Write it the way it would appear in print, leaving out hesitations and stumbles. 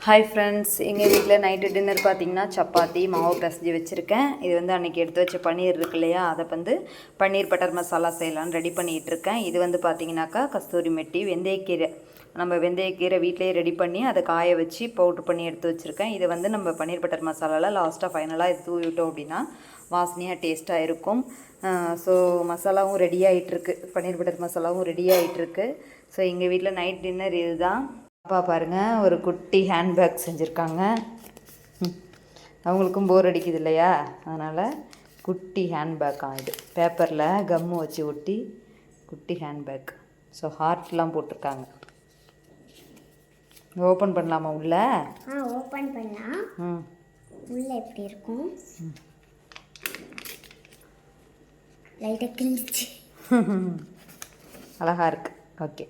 Hi friends, எங்கள் வீட்டில் night dinner பார்த்திங்கன்னா சப்பாத்தி மாவு பிசைஞ்சு வச்சுருக்கேன். இது வந்து அன்றைக்கி எடுத்து வச்ச பன்னீர் இருக்கு இல்லையா, அதை வந்து பன்னீர் பட்டர் மசாலா செய்யலான்னு ரெடி பண்ணிகிட்ருக்கேன். இது வந்து பார்த்திங்கனாக்கா கஸ்தூரி மெட்டி, வெந்தயக்கீரை. நம்ம வெந்தயக்கீரை வீட்டிலேயே ரெடி பண்ணி அதை காய வச்சு பவுட்ரு பண்ணி எடுத்து வச்சுருக்கேன். இதை வந்து நம்ம பன்னீர் பட்டர் மசாலாவில் லாஸ்ட்டாக ஃபைனலாக இது தூவி விட்டோம் அப்படின்னா வாசனையாக டேஸ்ட்டாக இருக்கும். ஸோ மசாலாவும் ரெடி ஆகிட்டுருக்கு, பன்னீர் பட்டர் மசாலாவும் ரெடி ஆகிட்டுருக்கு. ஸோ எங்கள் வீட்டில் நைட் டின்னர் இது தான். அப்பா பாருங்கள், ஒரு குட்டி ஹேண்ட்பேக் செஞ்சுருக்காங்க. அவங்களுக்கும் போர் அடிக்குது இல்லையா, அதனால் குட்டி ஹேண்ட்பேக்காக இது பேப்பரில் கம்மு வச்சு ஒட்டி குட்டி ஹேண்ட்பேக். ஸோ ஹார்ட்லாம் போட்டிருக்காங்க. ஓப்பன் பண்ணலாமா உள்ள? ஓப்பன் பண்ணலாம். உள்ள எப்படி இருக்கும்? லைட்டாக கிழிச்சு அழகாக இருக்குது. ஓகே.